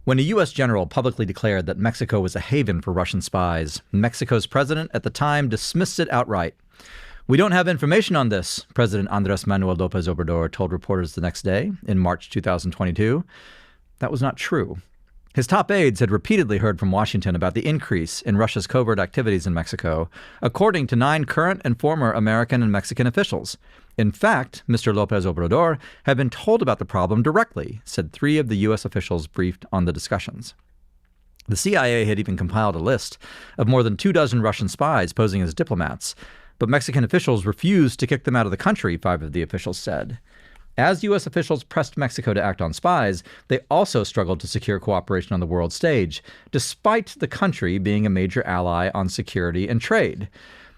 When a U.S. general publicly declared that Mexico was a haven for Russian spies, Mexico's president at the time dismissed it outright. We don't have information on this, President Andrés Manuel López Obrador told reporters the next day in March 2022. That was not true. His top aides had repeatedly heard from Washington about the increase in Russia's covert activities in Mexico, according to 9 current and former American and Mexican officials. In fact, Mr. López Obrador had been told about the problem directly, said 3 of the U.S. officials briefed on the discussions. The CIA had even compiled a list of more than 24 Russian spies posing as diplomats, but Mexican officials refused to kick them out of the country, 5 of the officials said. As U.S. officials pressed Mexico to act on spies, they also struggled to secure cooperation on the world stage, despite the country being a major ally on security and trade.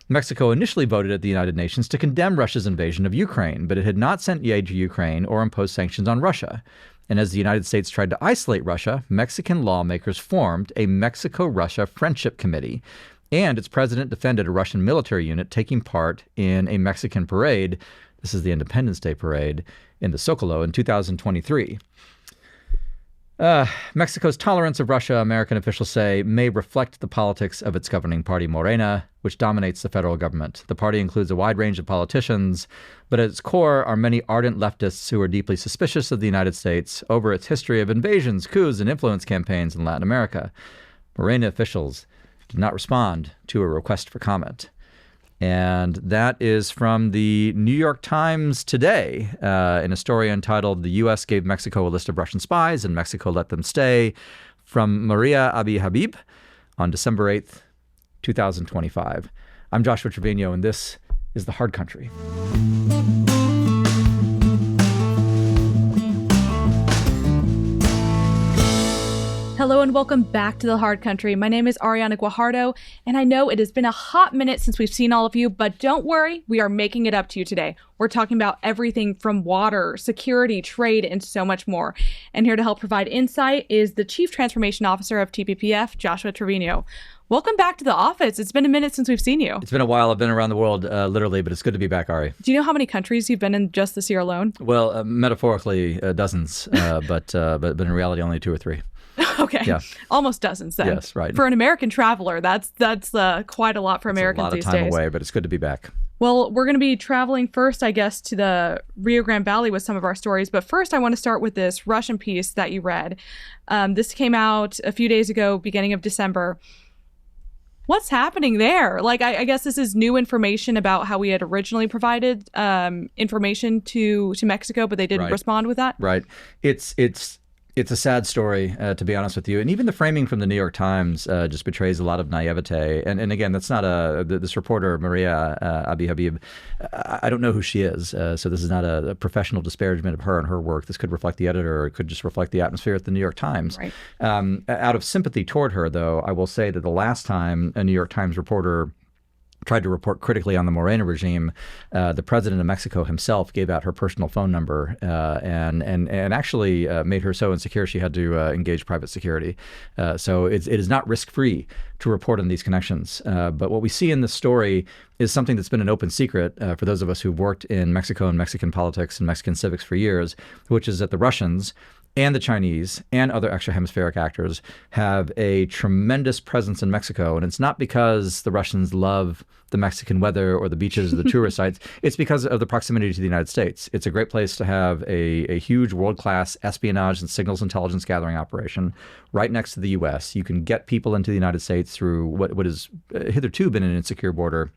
Mexico initially voted at the United Nations to condemn Russia's invasion of Ukraine, but it had not sent aid to Ukraine or imposed sanctions on Russia. And as the United States tried to isolate Russia, Mexican lawmakers formed a Mexico-Russia Friendship Committee, and its president defended a Russian military unit taking part in a Mexican parade. This is the Independence Day parade in the Zocalo in 2023. Mexico's tolerance of Russia, American officials say, may reflect the politics of its governing party, Morena, which dominates the federal government. The party includes a wide range of politicians, but at its core are many ardent leftists who are deeply suspicious of the United States over its history of invasions, coups, and influence campaigns in Latin America. Morena officials did not respond to a request for comment. And that is from the New York Times today in a story entitled, "The U.S. Gave Mexico a List of Russian Spies and Mexico Let Them Stay," from Maria Abi Habib on December 8th, 2025. I'm Joshua Treviño, and this is The Hard Country. Hello and welcome back to The Hard Country. My name is Ariana Guajardo, and I know it has been a hot minute since we've seen all of you, but don't worry, we are making it up to you today. We're talking about everything from water, security, trade, and so much more. And here to help provide insight is the Chief Transformation Officer of TPPF, Joshua Treviño. Welcome back to the office. It's been a minute since we've seen you. It's been a while. I've been around the world, literally, but it's good to be back, Ari. Do you know how many countries you've been in just this year alone? Well, metaphorically, dozens, but in reality, only 2 or 3. Okay. Yeah. Almost dozens then. Yes, right. For an American traveler, that's quite a lot for Americans these days. It's a lot of time away, but it's good to be back. Well, we're going to be traveling first, I guess, to the Rio Grande Valley with some of our stories. But first, I want to start with this Russian piece that you read. This came out a few days ago, beginning of December. What's happening there? Like, I guess this is new information about how we had originally provided information to Mexico, but they didn't respond with that. Right. It's a sad story, to be honest with you. And even the framing from the New York Times just betrays a lot of naivete. And again, that's not this reporter, Maria Abi Habib, I don't know who she is. So this is not a professional disparagement of her and her work. This could reflect the editor, or it could just reflect the atmosphere at the New York Times. Right. Out of sympathy toward her, though, I will say that the last time a New York Times reporter tried to report critically on the Morena regime, the president of Mexico himself gave out her personal phone number and actually made her so insecure she had to engage private security. So it is not risk-free to report on these connections. But what we see in this story is something that's been an open secret for those of us who've worked in Mexico and Mexican politics and Mexican civics for years, which is that the Russians and the Chinese and other extra-hemispheric actors have a tremendous presence in Mexico. And it's not because the Russians love the Mexican weather or the beaches or the tourist sites. It's because of the proximity to the United States. It's a great place to have a huge world-class espionage and signals intelligence gathering operation right next to the U.S. You can get people into the United States through what has hitherto been an insecure border.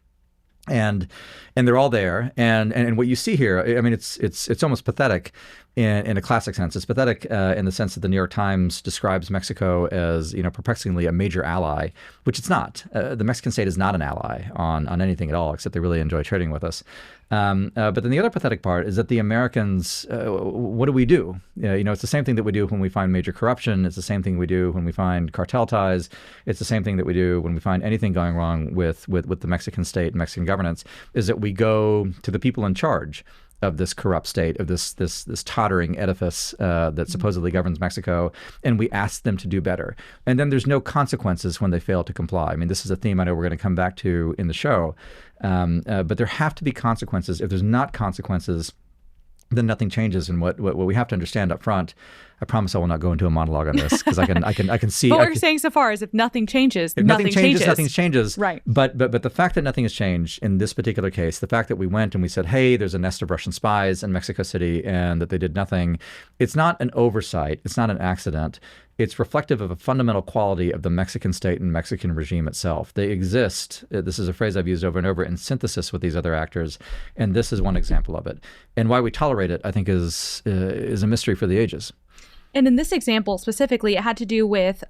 And they're all there. And what you see here, I mean, it's almost pathetic in a classic sense. It's pathetic in the sense that the New York Times describes Mexico as, perplexingly a major ally, which it's not. The Mexican state is not an ally on anything at all, except they really enjoy trading with us. But then the other pathetic part is that the Americans, what do we do? It's the same thing that we do when we find major corruption. It's the same thing we do when we find cartel ties. It's the same thing that we do when we find anything going wrong with the Mexican state and Mexican governance, is that we go to the people in charge of this corrupt state, of this tottering edifice that supposedly governs Mexico, and we ask them to do better. And then there's no consequences when they fail to comply. I mean, this is a theme I know we're going to come back to in the show, but there have to be consequences. If there's not consequences, then nothing changes. And what we have to understand up front I promise I will not go into a monologue on this because I can see. But what you're saying so far is if nothing changes, nothing changes. Nothing changes. Right. But the fact that nothing has changed in this particular case, the fact that we went and we said, hey, there's a nest of Russian spies in Mexico City, and that they did nothing, it's not an oversight. It's not an accident. It's reflective of a fundamental quality of the Mexican state and Mexican regime itself. They exist. This is a phrase I've used over and over in synthesis with these other actors, and this is one example of it. And why we tolerate it, I think, is a mystery for the ages. And in this example specifically, it had to do with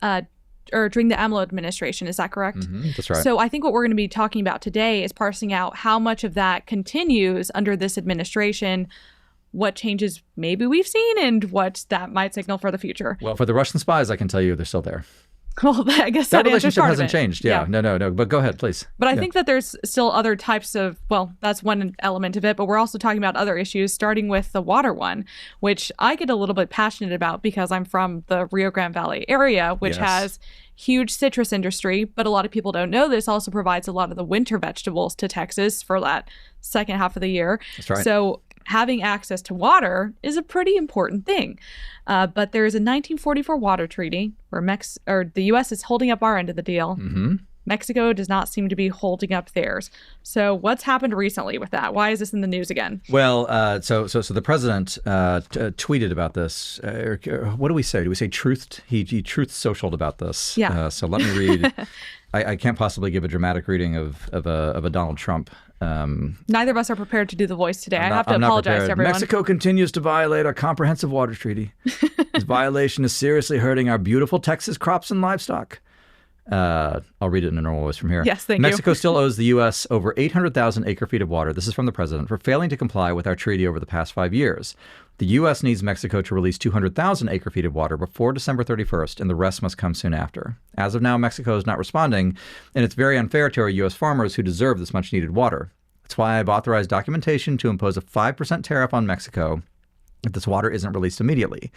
or during the AMLO administration. Is that correct? Mm-hmm, that's right. So I think what we're going to be talking about today is parsing out how much of that continues under this administration, what changes maybe we've seen, and what that might signal for the future. Well, for the Russian spies, I can tell you they're still there. Well, I guess that that relationship part hasn't of it. changed. Yeah. No. But go ahead, please. But I think that there's still other types of, well, that's one element of it, but we're also talking about other issues, starting with the water one, which I get a little bit passionate about because I'm from the Rio Grande Valley area, which has huge citrus industry, but a lot of people don't know this also provides a lot of the winter vegetables to Texas for that second half of the year. That's right. So having access to water is a pretty important thing. But there is a 1944 water treaty where the U.S. is holding up our end of the deal. Mm-hmm. Mexico does not seem to be holding up theirs. So what's happened recently with that? Why is this in the news again? Well, so the president tweeted about this. What do we say? Do we say truthed? He truth socialed about this. Yeah. So let me read. I can't possibly give a dramatic reading of a Donald Trump. Neither of us are prepared to do the voice today. I have to apologize to everyone. Mexico continues to violate our comprehensive water treaty. This violation is seriously hurting our beautiful Texas crops and livestock. I'll read it in a normal voice from here. Yes, thank you. Mexico still owes the U.S. over 800,000 acre-feet of water. This is from the president for failing to comply with our treaty over the past 5 years. The U.S. needs Mexico to release 200,000 acre-feet of water before December 31st, and the rest must come soon after. As of now, Mexico is not responding, and it's very unfair to our U.S. farmers who deserve this much-needed water. That's why I've authorized documentation to impose a 5% tariff on Mexico if this water isn't released immediately.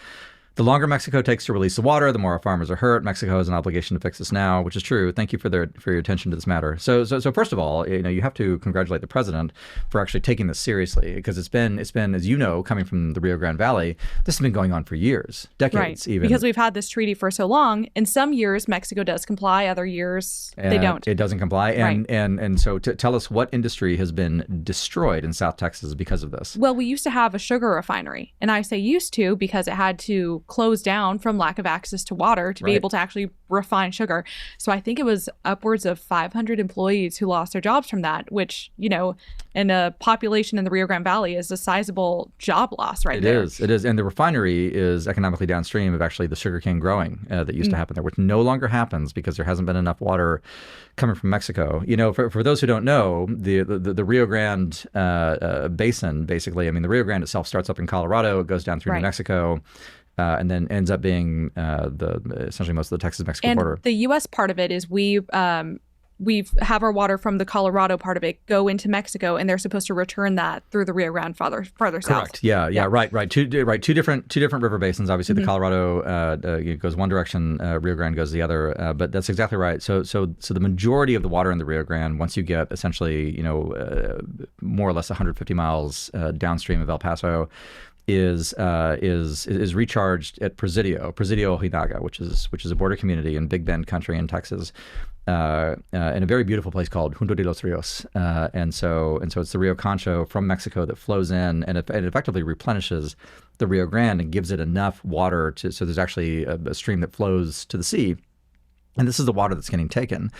The longer Mexico takes to release the water, the more our farmers are hurt. Mexico has an obligation to fix this now, which is true. Thank you for your attention to this matter. So first of all, you have to congratulate the president for actually taking this seriously, because it's been, as you know, coming from the Rio Grande Valley, this has been going on for years, decades, even. Because we've had this treaty for so long. In some years, Mexico does comply. Other years, they don't. It doesn't comply. And so tell us what industry has been destroyed in South Texas because of this. Well, we used to have a sugar refinery, and I say used to because it had to close down from lack of access to water to be able to actually refine sugar. So I think it was upwards of 500 employees who lost their jobs from that, which, in a population in the Rio Grande Valley is a sizable job loss there. It is. And the refinery is economically downstream of actually the sugarcane growing that used to happen there, which no longer happens because there hasn't been enough water coming from Mexico. For those who don't know, the Rio Grande basin, basically, the Rio Grande itself starts up in Colorado, it goes down through New Mexico, and then ends up being essentially most of the Texas-Mexico border. And the U.S. part of it is we have our water from the Colorado part of it go into Mexico, and they're supposed to return that through the Rio Grande farther south. Correct. Yeah. Right. Two different river basins. Obviously, the Colorado goes one direction, Rio Grande goes the other. But that's exactly right. So the majority of the water in the Rio Grande, once you get essentially more or less 150 miles downstream of El Paso, is recharged at Presidio Ojinaga, which is a border community in Big Bend country in Texas, in a very beautiful place called Junto de los Rios, and so it's the Rio Concho from Mexico that flows in and it effectively replenishes the Rio Grande and gives it enough water so there's actually a stream that flows to the sea. And this is the water that's getting taken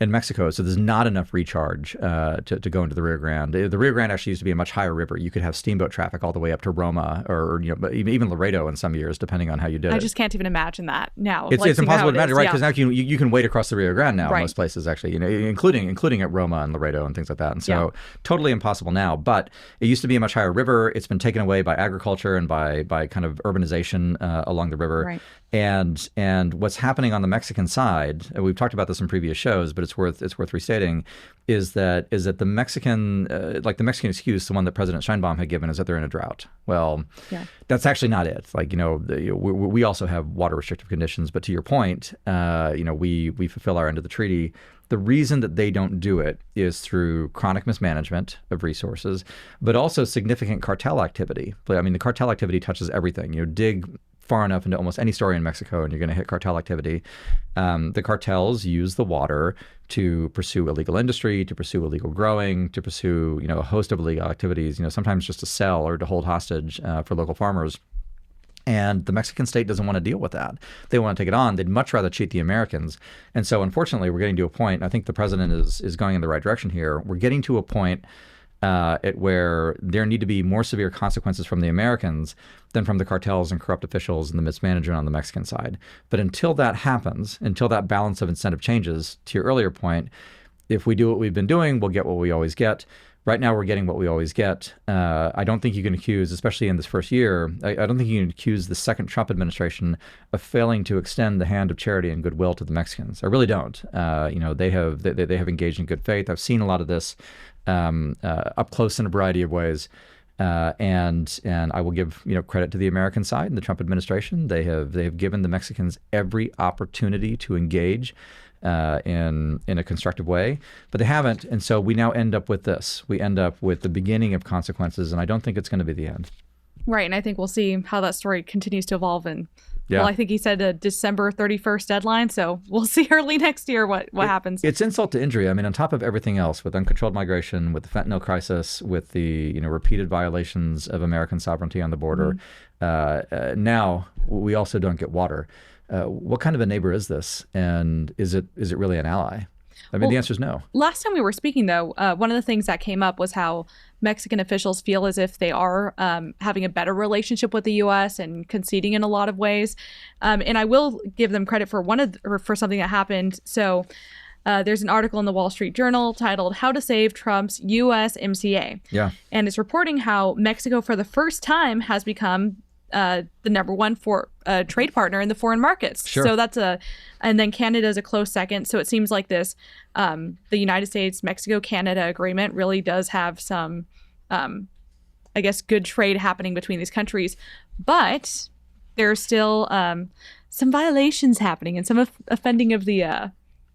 in Mexico. So there's not enough recharge to go into the Rio Grande. The Rio Grande actually used to be a much higher river. You could have steamboat traffic all the way up to Roma or even Laredo in some years, depending on how you did it. I just can't even imagine that now. It's impossible to imagine, right? Because now you can wade across the Rio Grande now in most places, actually, including at Roma and Laredo and things like that. And so totally impossible now. But it used to be a much higher river. It's been taken away by agriculture and by kind of urbanization along the river. Right. And what's happening on the Mexican side, and we've talked about this in previous shows, but it's worth restating, is that the Mexican the Mexican excuse, the one that President Sheinbaum had given, is that they're in a drought. Well, that's actually not it. We also have water restrictive conditions, but to your point, we fulfill our end of the treaty. The reason that they don't do it is through chronic mismanagement of resources, but also significant cartel activity. The cartel activity touches everything. Dig far enough into almost any story in Mexico, and you're going to hit cartel activity. The cartels use the water to pursue illegal industry, to pursue illegal growing, to pursue, a host of illegal activities, sometimes just to sell or to hold hostage for local farmers. And the Mexican state doesn't want to deal with that. They want to take it on. They'd much rather cheat the Americans. And so, unfortunately, we're getting to a point, I think the president is going in the right direction here. We're getting to a point where there need to be more severe consequences from the Americans than from the cartels and corrupt officials and the mismanagement on the Mexican side. But until that happens, until that balance of incentive changes, to your earlier point, if we do what we've been doing, we'll get what we always get. Right now, we're getting what we always get. I don't think you can accuse, especially in this first year, I don't think you can accuse the second Trump administration of failing to extend the hand of charity and goodwill to the Mexicans. I really don't. They have engaged in good faith. I've seen a lot of this up close in a variety of ways. And I will give credit to the American side and the Trump administration. They have given the Mexicans every opportunity to engage in a constructive way, but they haven't. And so we now end up with this. We end up with the beginning of consequences, and I don't think it's going to be the end. Right, and I think we'll see how that story continues to evolve. And well, I think he said a December 31st deadline, so we'll see early next year what happens. It's insult to injury. I mean, on top of everything else, with uncontrolled migration, with the fentanyl crisis, with the repeated violations of American sovereignty on the border, now we also don't get water. What kind of a neighbor is this? And is it really an ally? I mean, the answer is no. Last time we were speaking, though, one of the things that came up was how Mexican officials feel as if they are having a better relationship with the U.S. and conceding in a lot of ways. And I will give them credit for for something that happened. So there's an article in the Wall Street Journal titled "How to Save Trump's USMCA." Yeah. And it's reporting how Mexico, for the first time, has become the number one trade partner in the foreign markets. Sure. So and then Canada is a close second. So it seems like the United States, Mexico, Canada agreement really does have some, I guess, good trade happening between these countries. But there's still some violations happening and some offending of the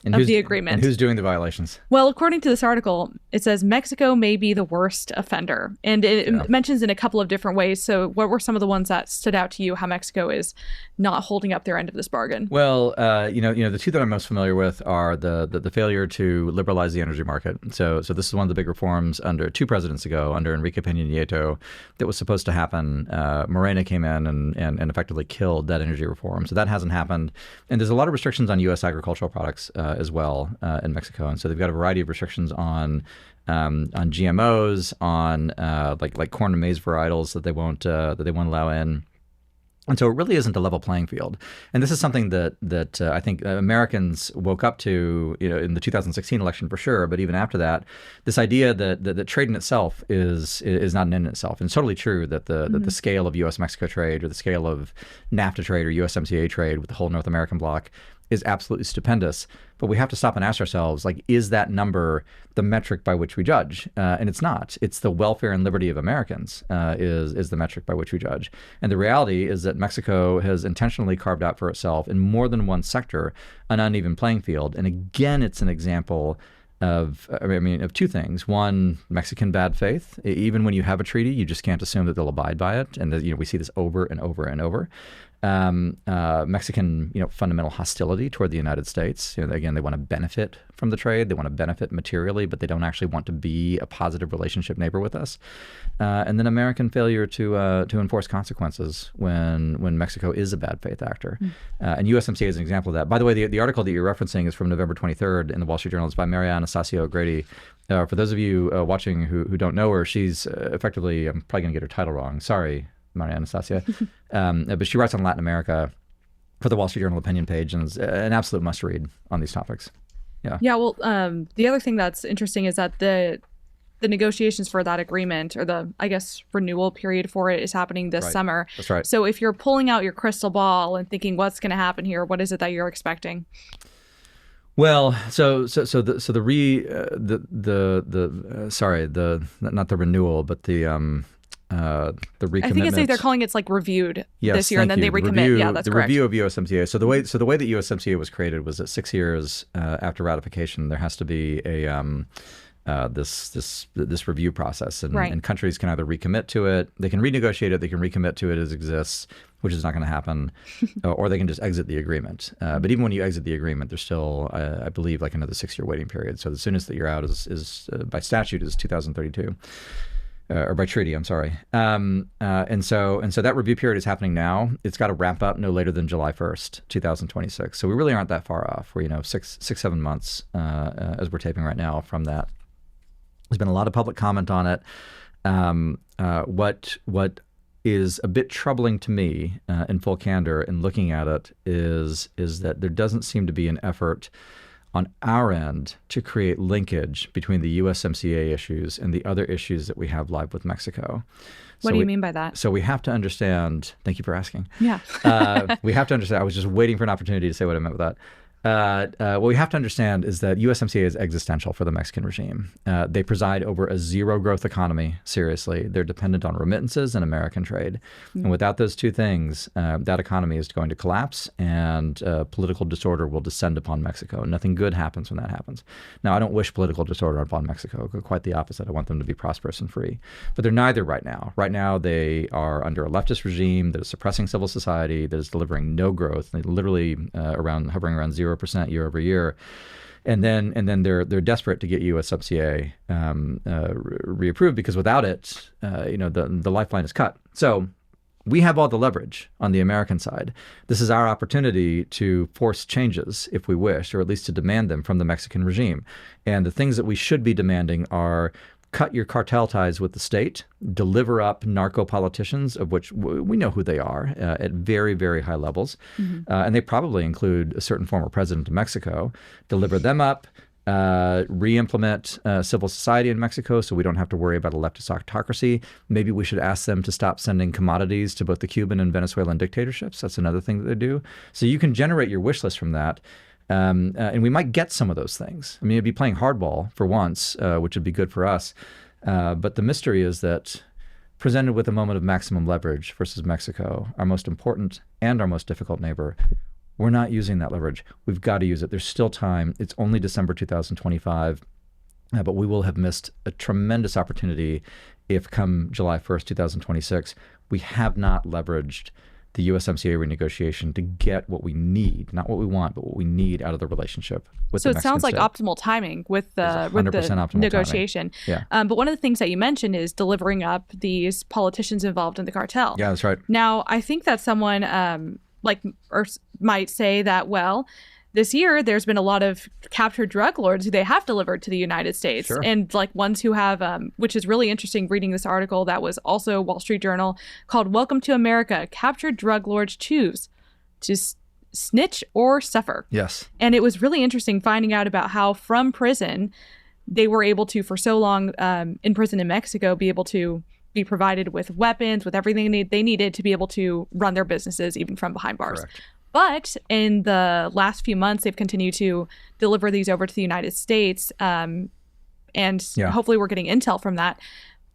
agreement. And who's doing the violations? Well, according to this article, it says Mexico may be the worst offender. And it mentions in a couple of different ways. So what were some of the ones that stood out to you, how Mexico is not holding up their end of this bargain? Well, the two that I'm most familiar with are the failure to liberalize the energy market. So this is one of the big reforms under 2 presidents ago, under Enrique Peña Nieto, that was supposed to happen. Morena came in and effectively killed that energy reform. So that hasn't happened. And there's a lot of restrictions on U.S. agricultural products as well in Mexico, and so they've got a variety of restrictions on GMOs, on like corn and maize varietals that they won't allow in. And so it really isn't a level playing field. And this is something that I think Americans woke up to, in the 2016 election for sure, but even after that, this idea that trade in itself is not an end in itself. And it's totally true that the scale of U.S.-Mexico trade, or the scale of NAFTA trade or USMCA trade with the whole North American bloc is absolutely stupendous. But we have to stop and ask ourselves, is that number the metric by which we judge? And it's not. It's the welfare and liberty of Americans is the metric by which we judge. And the reality is that Mexico has intentionally carved out for itself in more than one sector an uneven playing field. And again, it's an example of 2 things. One, Mexican bad faith. Even when you have a treaty, you just can't assume that they'll abide by it. And we see this over and over and over. Mexican, fundamental hostility toward the United States. Again, they want to benefit from the trade. They want to benefit materially, but they don't actually want to be a positive relationship neighbor with us. And then American failure to enforce consequences when Mexico is a bad faith actor. And USMCA is an example of that. By the way, the article that you're referencing is from November 23rd in the Wall Street Journal. It's by Mariana O'Grady. For those of you watching who don't know her, she's effectively, I'm probably going to get her title wrong. Sorry, Maria Anastasia. But she writes on Latin America for the Wall Street Journal opinion page, and is an absolute must read on these topics. Yeah. Well, the other thing that's interesting is that the negotiations for that agreement, or the, I guess, renewal period for it, is happening this summer. That's right. So if you're pulling out your crystal ball and thinking what's going to happen here, what is it that you're expecting? Well, not the renewal, but the recommitment. I think they're calling it reviewed this year, and then they recommit. That's correct. The review of USMCA. So the way that USMCA was created was that 6 years after ratification, there has to be this review process, and, Right. and countries can either recommit to it, they can renegotiate it, they can recommit to it as exists, which is not going to happen, or they can just exit the agreement. But even when you exit the agreement, there's still, I believe, like another 6-year waiting period. So the soonest that you're out is by statute is 2032. Or by treaty, I'm sorry. And so that review period is happening now. It's got to wrap up no later than July 1st, 2026. So we really aren't that far off. We're 7 months as we're taping right now from that. There's been a lot of public comment on it. What is a bit troubling to me, in full candor, in looking at it, is that there doesn't seem to be an effort on our end to create linkage between the USMCA issues and the other issues that we have live with Mexico. What do you mean by that? So we have to understand, thank you for asking. Yeah. We have to understand, I was just waiting for an opportunity to say what I meant with that. What we have to understand is that USMCA is existential for the Mexican regime. They preside over a zero growth economy, seriously. They're dependent on remittances and American trade. And without those two things, that economy is going to collapse, and political disorder will descend upon Mexico. Nothing good happens when that happens. Now, I don't wish political disorder upon Mexico. Quite the opposite. I want them to be prosperous and free. But they're neither right now. Right now, they are under a leftist regime that is suppressing civil society, that is delivering no growth. They literally hovering around 0% year over year, and then they're desperate to get USMCA reapproved, because without it, the lifeline is cut. So we have all the leverage on the American side. This is our opportunity to force changes if we wish, or at least to demand them from the Mexican regime. And the things that we should be demanding are: cut your cartel ties with the state, deliver up narco politicians, of which we know who they are at very, very high levels. And they probably include a certain former president of Mexico. Deliver them up, re-implement civil society in Mexico so we don't have to worry about a leftist autocracy. Maybe we should ask them to stop sending commodities to both the Cuban and Venezuelan dictatorships. That's another thing that they do. So you can generate your wish list from that. And we might get some of those things. I mean, it'd be playing hardball for once, which would be good for us. But the mystery is that, presented with a moment of maximum leverage versus Mexico, our most important and our most difficult neighbor, we're not using that leverage. We've got to use it. There's still time. It's only December 2025, but we will have missed a tremendous opportunity if, come July 1st, 2026, we have not leveraged the USMCA renegotiation to get what we need, not what we want, but what we need out of the relationship with the Mexican So it sounds like state. optimal timing with the optimal negotiation. Timing. Yeah. But one of the things that you mentioned is delivering up these politicians involved in the cartel. Yeah, that's right. Now, I think that someone might say that, well, this year there's been a lot of captured drug lords who they have delivered to the United States. Sure. And like ones who have, which is really interesting, reading this article that was also Wall Street Journal called "Welcome to America. Captured drug lords choose to snitch or suffer." Yes. And it was really interesting finding out about how from prison they were able to, for so long in prison in Mexico, be able to be provided with weapons, with everything they needed to be able to run their businesses even from behind bars. Correct. But in the last few months, they've continued to deliver these over to the United States, and hopefully we're getting intel from that.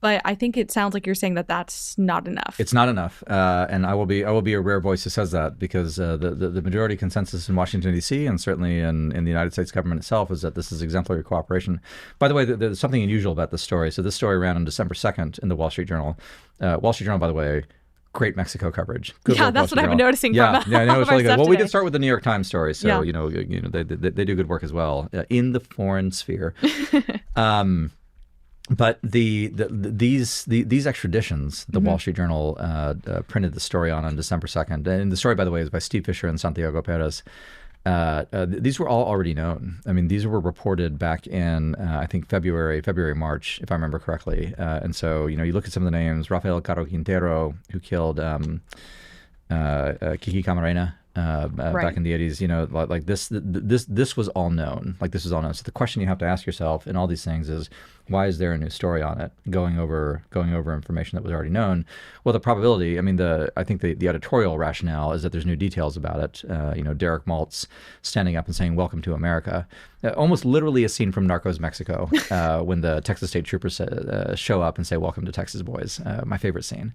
But I think it sounds like you're saying that that's not enough. It's not enough, and I will be a rare voice who says that, because the majority consensus in Washington, D.C., and certainly in the United States government itself, is that this is exemplary cooperation. By the way, there's something unusual about this story. So this story ran on December 2nd in the Wall Street Journal. Wall Street Journal, by the way, great Mexico coverage. Good work, that's what I've been noticing. Yeah, I know, it's really good. Well, we did start with the New York Times story, so yeah. they do good work as well in the foreign sphere. But these extraditions, the Wall Street Journal printed the story on December 2nd, and the story, by the way, is by Steve Fisher and Santiago Perez. These were all already known. I mean, these were reported back in, I think, February, March, if I remember correctly. And so, you look at some of the names: Rafael Caro Quintero, who killed Kiki Camarena back in the 80s. Like this was all known. Like, this was all known. So the question you have to ask yourself in all these things is, why is there a new story on it, going over information that was already known? Well, the probability, I think the editorial rationale is that there's new details about it. Derek Maltz standing up and saying, "Welcome to America." Almost literally a scene from Narcos Mexico, when the Texas State Troopers show up and say, "Welcome to Texas, boys." My favorite scene.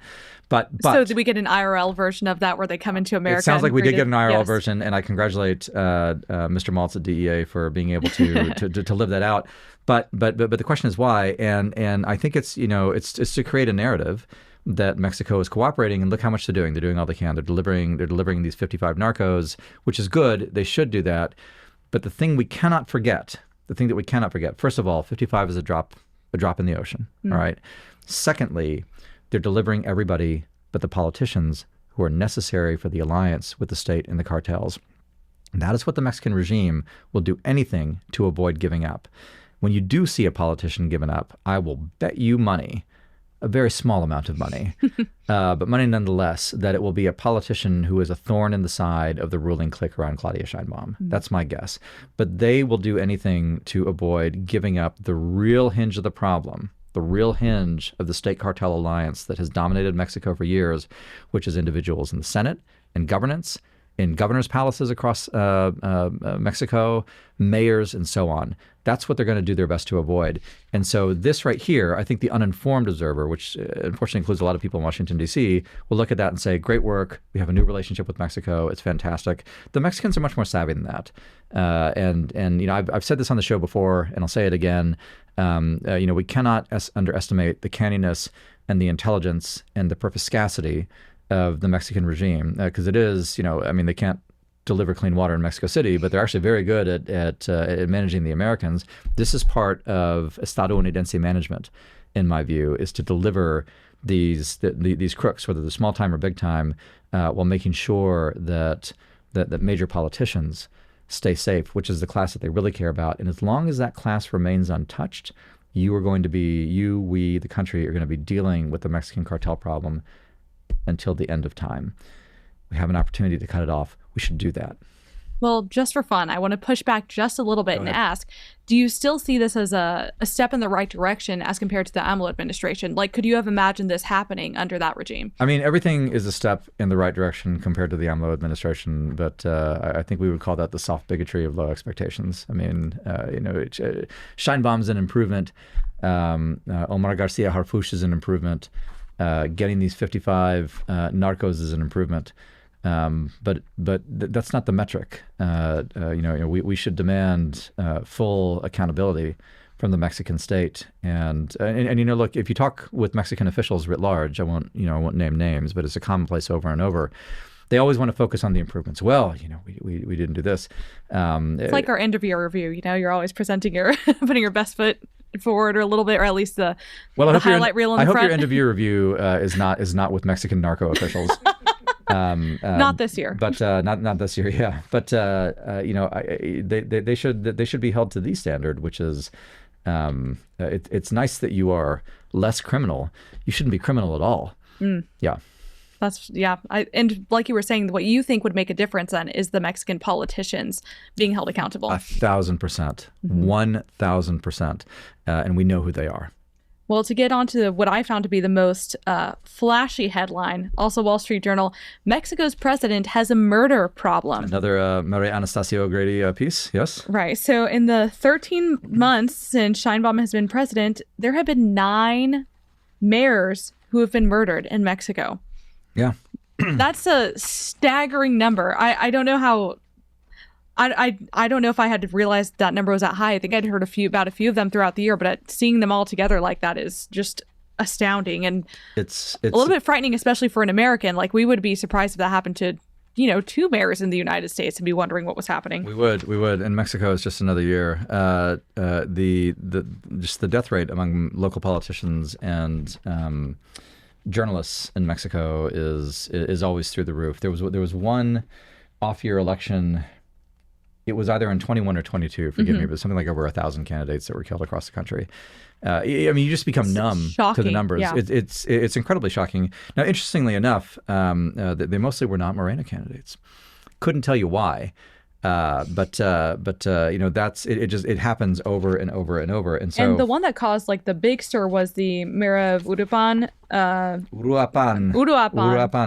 But so did we get an IRL version of that where they come into America? It sounds like we did get get an IRL Yes. version, and I congratulate Mr. Maltz at DEA for being able to live that out. But the question is why, and I think it's it's to create a narrative that Mexico is cooperating, and look how much they're doing. They're doing all they can. They're delivering these 55 narcos, which is good. They should do that. But the thing that we cannot forget, first of all, 55 is a drop in the ocean. All right. Secondly, they're delivering everybody but the politicians who are necessary for the alliance with the state and the cartels. And that is what the Mexican regime will do anything to avoid giving up. When you do see a politician giving up, I will bet you money, a very small amount of money, but money nonetheless, that it will be a politician who is a thorn in the side of the ruling clique around Claudia Sheinbaum. That's my guess. But they will do anything to avoid giving up the real hinge of the problem, the real hinge of the state cartel alliance that has dominated Mexico for years, which is individuals in the Senate and governance, in governors' palaces across Mexico, mayors, and so on. That's what they're going to do their best to avoid. And so this right here, I think the uninformed observer, which unfortunately includes a lot of people in Washington, D.C., will look at that and say, great work. We have a new relationship with Mexico. It's fantastic. The Mexicans are much more savvy than that. And I've said this on the show before, and I'll say it again. We cannot underestimate the canniness and the intelligence and the perspicacity of the Mexican regime, because it is, they can't deliver clean water in Mexico City, but they're actually very good at managing the Americans. This is part of Estado Unidense management, in my view, is to deliver these crooks, whether they're small time or big time, while making sure that major politicians stay safe, which is the class that they really care about. And as long as that class remains untouched, we, the country, are going to be dealing with the Mexican cartel problem until the end of time. We have an opportunity to cut it off. We should do that. Well, just for fun, I want to push back just a little bit and ask, do you still see this as a step in the right direction as compared to the AMLO administration? Like, could you have imagined this happening under that regime? I mean, everything is a step in the right direction compared to the AMLO administration, but I think we would call that the soft bigotry of low expectations. I mean, Scheinbaum's an improvement. Omar Garcia Harfuch is an improvement. Getting these 55 narcos is an improvement. But that's not the metric. We should demand full accountability from the Mexican state. And look, if you talk with Mexican officials writ large, I won't name names, but it's a commonplace over and over. They always want to focus on the improvements. Well, we didn't do this. It's like our end of year review. You're always presenting putting your best foot forward, or a little bit, or at least the highlight reel in the front. I hope your end of year review is not with Mexican narco officials. Not this year, but not this year. Yeah, but they should be held to the standard, which is it's nice that you are less criminal. You shouldn't be criminal at all. Yeah. And like you were saying, what you think would make a difference then is the Mexican politicians being held accountable. 1,000%, 1,000%, and we know who they are. Well, to get on to what I found to be the most flashy headline, also Wall Street Journal, Mexico's president has a murder problem. Another Maria Anastasio Grady piece, yes? Right. So in the 13 months since Sheinbaum has been president, there have been 9 mayors who have been murdered in Mexico. Yeah. That's a staggering number. I don't know how... I don't know if I had realized that number was that high. I think I'd heard about a few of them throughout the year, but seeing them all together like that is just astounding, and it's a little bit frightening, especially for an American. Like, we would be surprised if that happened to 2 mayors in the United States and be wondering what was happening. We would, and Mexico is just another year. The death rate among local politicians and journalists in Mexico is always through the roof. There was one off-year election. It was either in 21 or 22, forgive me, but something like over 1,000 candidates that were killed across the country. You just become numb to the numbers. Yeah. It's incredibly shocking. Now, interestingly enough, they mostly were not Morena candidates. Couldn't tell you why. But that's it. It happens over and over and over. And so, and the one that caused the big stir was the mayor of Uruapan. Uruapan,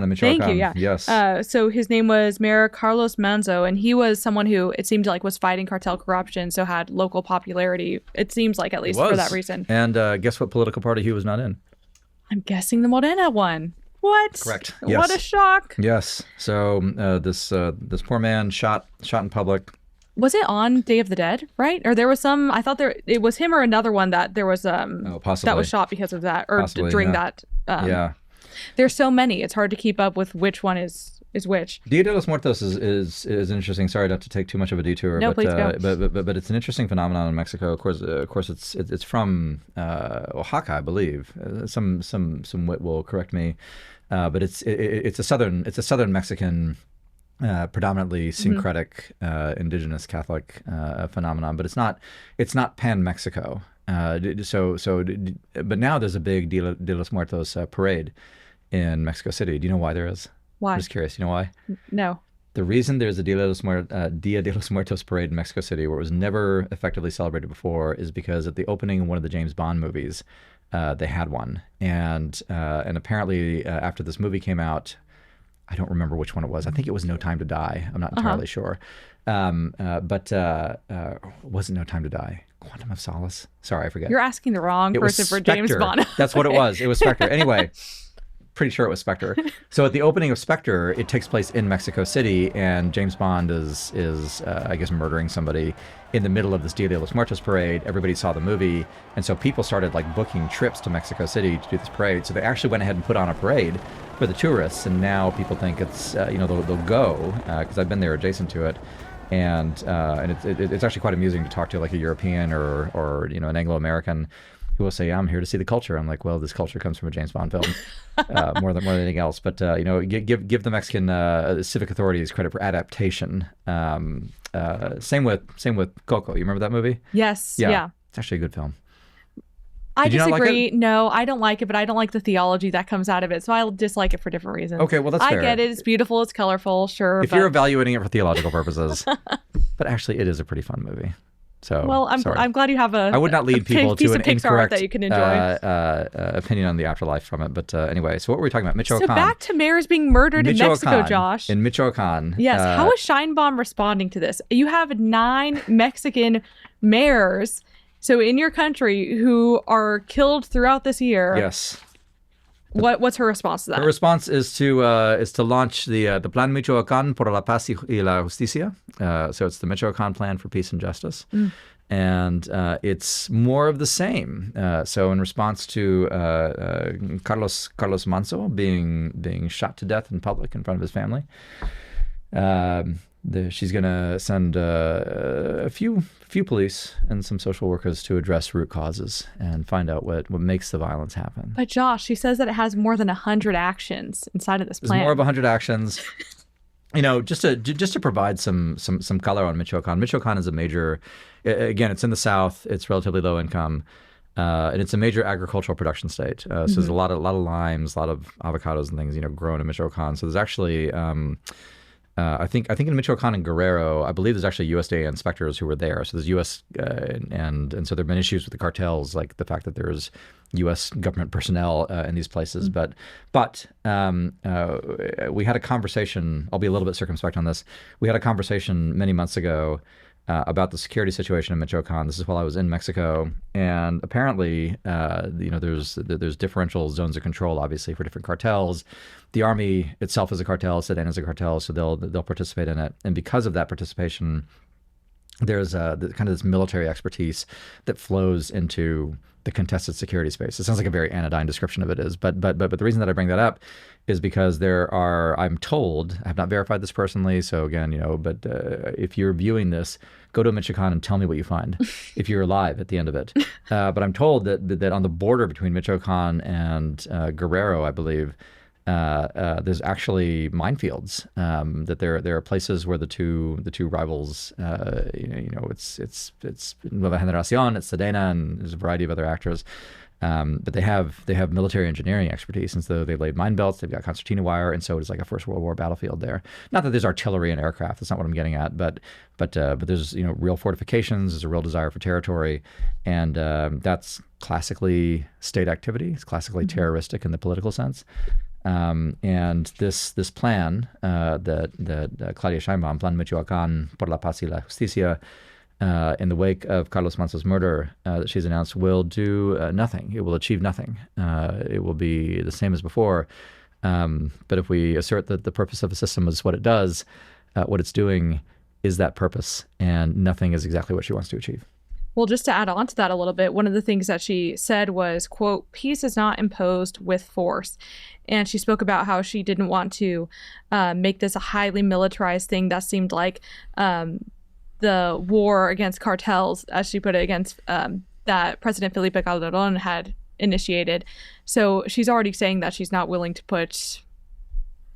Michoacan. Thank you. Yeah. Yes. So his name was Mayor Carlos Manzo, and he was someone who it seemed like was fighting cartel corruption, so had local popularity. It seems like, at least for that reason. And guess what political party he was not in? I'm guessing the Morena one. What? Correct. What Yes. a shock. Yes. So this poor man shot in public. Was it on Day of the Dead, right? Or there was some, I thought it was him or another one that there was, Possibly. that was shot because of that, or Possibly, during yeah. that. Yeah. There's so many. It's hard to keep up with which one is which. Dia de los Muertos is interesting. Sorry not to take too much of a detour, No, but, please go. but it's an interesting phenomenon in Mexico. Of course, it's from Oaxaca, I believe. Some wit will correct me, but it's a southern Mexican, predominantly syncretic, indigenous Catholic phenomenon. But it's not pan Mexico. But now there's a big Dia de los Muertos parade in Mexico City. Do you know why there is? Why? I'm just curious. Do you know why? No. The reason there's a Dia de los Muertos parade in Mexico City, where it was never effectively celebrated before, is because at the opening of one of the James Bond movies, they had one, and apparently after this movie came out, I don't remember which one it was. I think it was No Time to Die. I'm not entirely sure, but was it No Time to Die? Quantum of Solace? Sorry, I forget. You're asking the wrong It was person for James Spectre. Bond. That's what it was. It was Spectre. Anyway. Pretty sure it was Spectre. So at the opening of Spectre, it takes place in Mexico City, and James Bond is I guess murdering somebody in the middle of this Dia de los Muertos parade. Everybody saw the movie, and so people started like booking trips to Mexico City to do this parade. So they actually went ahead and put on a parade for the tourists, and now people think it's they'll go because I've been there adjacent to it. And it's actually quite amusing to talk to like a European or an Anglo-American who will say, "I'm here to see the culture." I'm like, "Well, this culture comes from a James Bond film, more than anything else." But give the Mexican civic authorities credit for adaptation. Same with Coco. You remember that movie? Yes. Yeah. It's actually a good film. I Did you not like disagree. it? No, I don't like it, but I don't like the theology that comes out of it. So I dislike it for different reasons. Okay, well, that's fair. I get it. It's beautiful. It's colorful. Sure. If you're evaluating it for theological purposes, but actually, it is a pretty fun movie. So, well, I'm glad you have a. I would not lead people piece to an of Pixar art incorrect that you can enjoy. Opinion on the afterlife from it. But anyway, so what were we talking about? Michoacan. So back to mayors being murdered in Mexico, Josh. In Michoacan. Yes. How is Sheinbaum responding to this? You have 9 Mexican mayors, so in your country, who are killed throughout this year. Yes. What's her response to that? Her response is to launch the Plan Michoacán por la Paz y la Justicia. So it's the Michoacán Plan for Peace and Justice. And it's more of the same. So in response to Carlos Manso being shot to death in public in front of his family, she's going to send a few police and some social workers to address root causes and find out what makes the violence happen. But Josh, she says that it has more than 100 actions inside of this plan. There's more of 100 actions. Just to provide some color on Michoacan. Michoacan is a major, again, it's in the south. It's relatively low income, and it's a major agricultural production state. So there's a lot of limes, a lot of avocados and things grown in Michoacan. So there's actually. I think in Michoacan and Guerrero, I believe there's actually USDA inspectors who were there. So there's U.S. And so there have been issues with the cartels, like the fact that there's U.S. government personnel in these places. But we had a conversation. I'll be a little bit circumspect on this. We had a conversation many months ago about the security situation in Michoacan. This is while I was in Mexico, and apparently, there's differential zones of control, obviously, for different cartels. The army itself is a cartel, Sudan is a cartel, so they'll participate in it, and because of that participation, there's kind of this military expertise that flows into the contested security space. It sounds like a very anodyne description of it is, but the reason that I bring that up is because I'm told, I have not verified this personally, so again, but if you're viewing this, go to Michoacan and tell me what you find if you're alive at the end of it. But I'm told that on the border between Michoacan and Guerrero, I believe, there's actually minefields. That there are places where the two rivals, it's Nueva Generación, it's Sedena, and there's a variety of other actors. But they have military engineering expertise, and so they've laid mine belts, they've got concertina wire, and so it's like a First World War battlefield there. Not that there's artillery and aircraft, that's not what I'm getting at, but there's real fortifications, there's a real desire for territory, and that's classically state activity. It's classically terroristic in the political sense. And this plan that Claudia Sheinbaum, Plan Michoacán por la Paz y la Justicia, in the wake of Carlos Manso's murder, that she's announced will do nothing. It will achieve nothing. It will be the same as before. But if we assert that the purpose of a system is what it does, what it's doing is that purpose, and nothing is exactly what she wants to achieve. Well, just to add on to that a little bit, one of the things that she said was, quote, "Peace is not imposed with force." And she spoke about how she didn't want to make this a highly militarized thing that seemed like the war against cartels, as she put it, against that President Felipe Calderon had initiated. So she's already saying that she's not willing to put,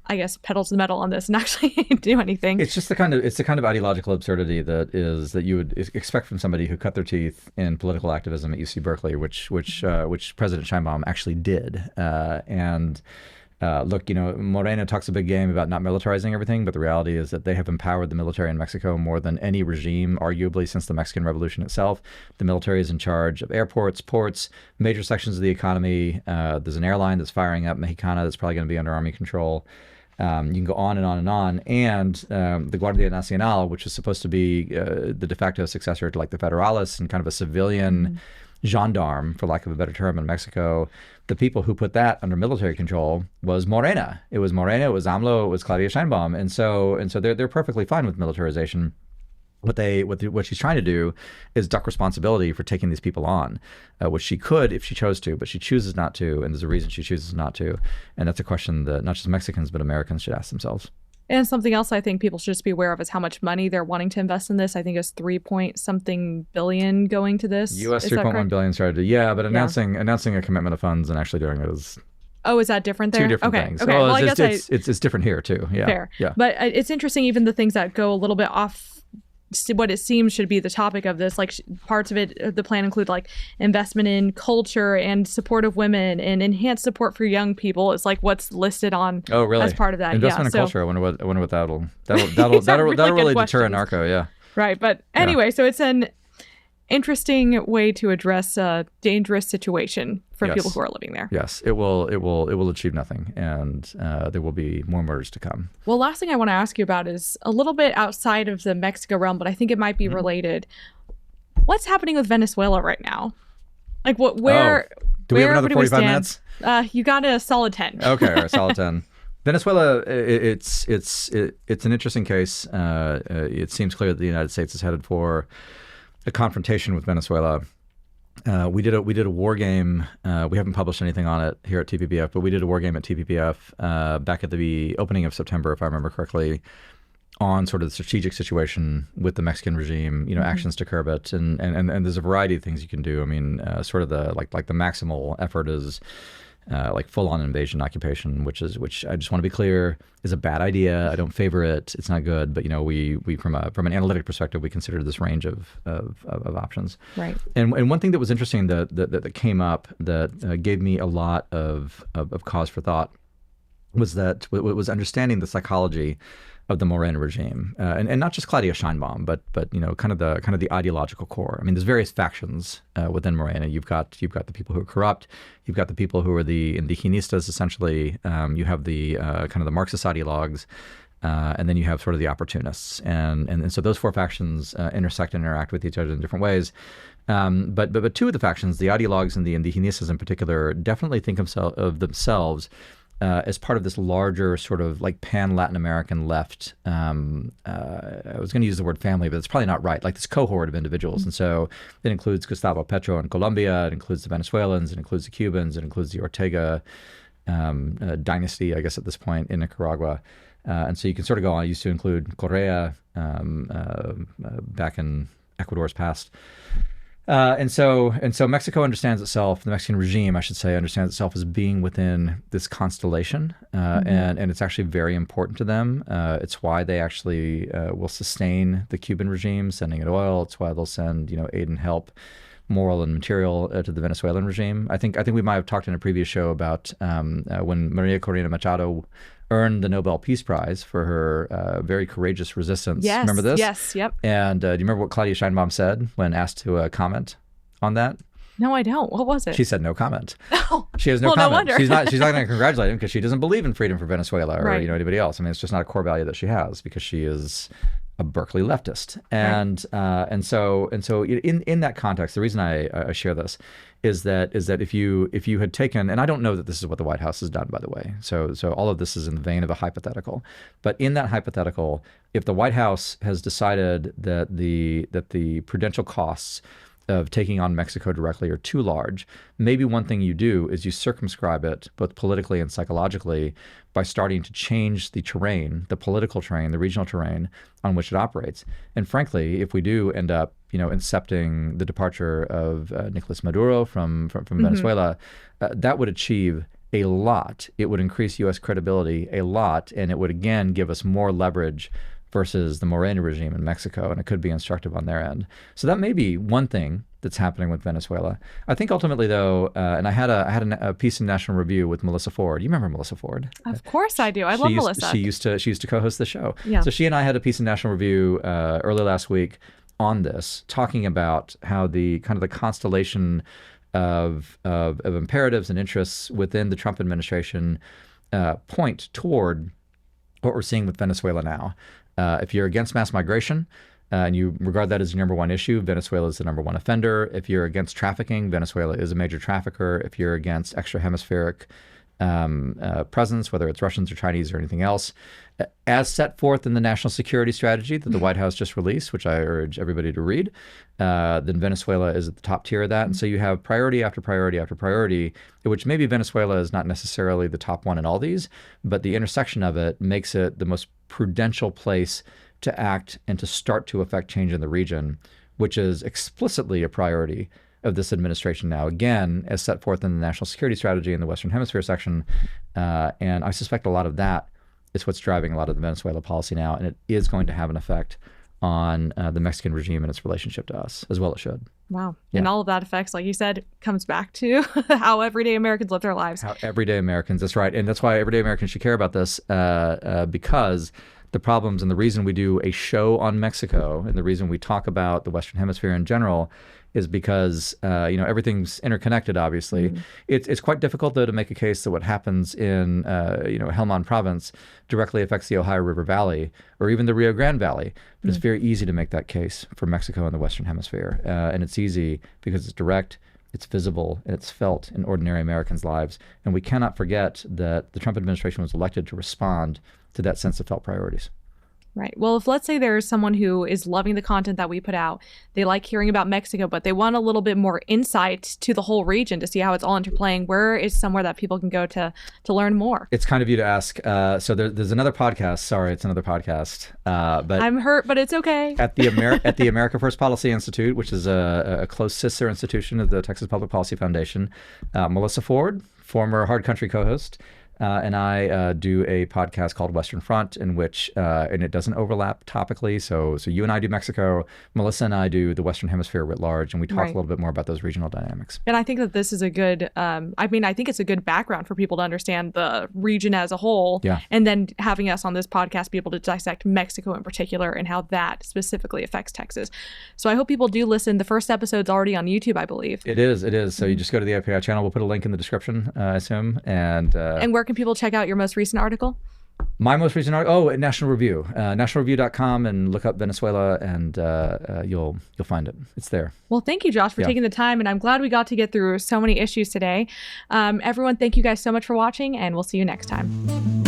I guess, pedal to the metal on this and actually do anything. It's just the kind of ideological absurdity that you would expect from somebody who cut their teeth in political activism at UC Berkeley, which President Sheinbaum actually did. Look, Morena talks a big game about not militarizing everything, but the reality is that they have empowered the military in Mexico more than any regime, arguably, since the Mexican Revolution itself. The military is in charge of airports, ports, major sections of the economy. There's an airline that's firing up, Mexicana, that's probably going to be under Army control. You can go on and on and on. And the Guardia Nacional, which is supposed to be the de facto successor to like the Federales and kind of a civilian gendarme, for lack of a better term, in Mexico, the people who put that under military control was Morena. It was Morena, it was AMLO, it was Claudia Sheinbaum. And so they're perfectly fine with militarization. What she's trying to do is duck responsibility for taking these people on, which she could if she chose to, but she chooses not to, and there's a reason she chooses not to. And that's a question that not just Mexicans, but Americans should ask themselves. And something else I think people should just be aware of is how much money they're wanting to invest in this. I think it's 3-point-something billion going to this. US 3.1 billion strategy. Yeah, but announcing a commitment of funds and actually doing it is... Oh, is that different there? Two different things. Okay. Well, I guess it's different here too. Yeah. Fair. Yeah. But it's interesting, even the things that go a little bit off what it seems should be the topic of this, like parts of it, the plan include like investment in culture and support of women and enhanced support for young people. It's like what's listed on as part of that. Investment in culture. I wonder what that'll really deter a narco. Yeah. Right. But anyway, so it's an interesting way to address a dangerous situation for people who are living there. Yes, it will achieve nothing, and there will be more murders to come. Well, last thing I want to ask you about is a little bit outside of the Mexico realm, but I think it might be related. What's happening with Venezuela right now? Like where? Do we have another 45 minutes? You got a solid 10. Okay, all right, solid 10. Venezuela, it's an interesting case. It seems clear that the United States is headed for a confrontation with Venezuela. We did a war game. We haven't published anything on it here at TPPF, but we did a war game at TPPF back at the opening of September, if I remember correctly, on sort of the strategic situation with the Mexican regime, actions to curb it, and there's a variety of things you can do. I mean, sort of the maximal effort is like full-on invasion, occupation, which I just want to be clear is a bad idea. I don't favor it. It's not good. But we from an analytic perspective, we considered this range of options. Right. And one thing that was interesting that came up that gave me a lot of cause for thought was understanding the psychology of the Morena regime, and not just Claudia Sheinbaum, but kind of the ideological core. I mean, there's various factions within Morena. You've got the people who are corrupt. You've got the people who are the indigenistas, essentially. You have the kind of the Marxist ideologues, and then you have sort of the opportunists. And so those four factions intersect and interact with each other in different ways. But two of the factions, the ideologues and the indigenistas in particular, definitely think of themselves as part of this larger sort of like pan-Latin American left. I was going to use the word family, but it's probably not right. Like this cohort of individuals. And so it includes Gustavo Petro in Colombia. It includes the Venezuelans. It includes the Cubans. It includes the Ortega dynasty, I guess, at this point in Nicaragua. And so you can sort of go on. I used to include Correa back in Ecuador's past. And so Mexico understands itself, the Mexican regime, I should say, understands itself as being within this constellation, and it's actually very important to them. It's why they actually will sustain the Cuban regime, sending it oil. It's why they'll send aid and help, moral and material, to the Venezuelan regime. I think we might have talked in a previous show about when Maria Corina Machado earned the Nobel Peace Prize for her very courageous resistance. Yes, remember this? Yes, yep. And do you remember what Claudia Sheinbaum said when asked to comment on that? No, I don't. What was it? She said no comment. Oh, she has no comment. No wonder. She's not going to congratulate him because she doesn't believe in freedom for Venezuela or anybody else. I mean, it's just not a core value that she has because she is a Berkeley leftist. And so in that context, the reason I share this is that if you had taken, and I don't know that this is what the White House has done, by the way. So all of this is in the vein of a hypothetical. But in that hypothetical, if the White House has decided that the prudential costs of taking on Mexico directly are too large, maybe one thing you do is you circumscribe it both politically and psychologically by starting to change the terrain, the political terrain, the regional terrain on which it operates. And frankly, if we do end up, incepting the departure of Nicolas Maduro from Venezuela, that would achieve a lot. It would increase U.S. credibility a lot, and it would again give us more leverage versus the Moreno regime in Mexico, and it could be instructive on their end. So that may be one thing that's happening with Venezuela. I think ultimately, though, and I had a piece in National Review with Melissa Ford. You remember Melissa Ford? Of course I do. I love Melissa. She used to co-host the show. Yeah. So she and I had a piece in National Review early last week on this, talking about how the kind of the constellation of imperatives and interests within the Trump administration point toward what we're seeing with Venezuela now. If you're against mass migration and you regard that as your number one issue, Venezuela is the number one offender. If you're against trafficking, Venezuela is a major trafficker. If you're against extra-hemispheric presence, whether it's Russians or Chinese or anything else, as set forth in the national security strategy that the White House just released, which I urge everybody to read, then Venezuela is at the top tier of that. And so you have priority after priority after priority, which maybe Venezuela is not necessarily the top one in all these, but the intersection of it makes it the most prudential place to act and to start to affect change in the region, which is explicitly a priority of this administration now, again, as set forth in the national security strategy in the Western Hemisphere section. And I suspect a lot of that is what's driving a lot of the Venezuela policy now, and it is going to have an effect on the Mexican regime and its relationship to us, as well it should. Wow. Yeah. And all of that effects, like you said, comes back to how everyday Americans live their lives. How everyday Americans, that's right. And that's why everyday Americans should care about this, because the problems and the reason we do a show on Mexico and the reason we talk about the Western Hemisphere in general is because everything's interconnected. Obviously, it's quite difficult though to make a case that what happens in Helmand Province directly affects the Ohio River Valley or even the Rio Grande Valley. But it's very easy to make that case for Mexico and the Western Hemisphere, and it's easy because it's direct, it's visible, and it's felt in ordinary Americans' lives. And we cannot forget that the Trump administration was elected to respond to that sense of felt priorities. Right. Well, if let's say there's someone who is loving the content that we put out, they like hearing about Mexico, but they want a little bit more insight to the whole region to see how it's all interplaying, where is somewhere that people can go to learn more? It's kind of you to ask. So there's another podcast. Sorry, it's another podcast. But I'm hurt, but it's okay. At the America First Policy Institute, which is a close sister institution of the Texas Public Policy Foundation, Melissa Ford, former Hard Country co-host, and I do a podcast called Western Front, in which, and it doesn't overlap topically. So you and I do Mexico, Melissa and I do the Western Hemisphere writ large, and we talk a little bit more about those regional dynamics. And I think that this is a good, I think it's a good background for people to understand the region as a whole. Yeah. And then having us on this podcast be able to dissect Mexico in particular and how that specifically affects Texas. So I hope people do listen. The first episode's already on YouTube, I believe. It is. So you just go to the API channel. We'll put a link in the description, I assume. And where can people check out your most recent article? My most recent article? at National Review. nationalreview.com, and look up Venezuela, and you'll find it. It's there. Well, thank you, Josh, for taking the time, and I'm glad we got to get through so many issues today. Everyone, thank you guys so much for watching, and we'll see you next time.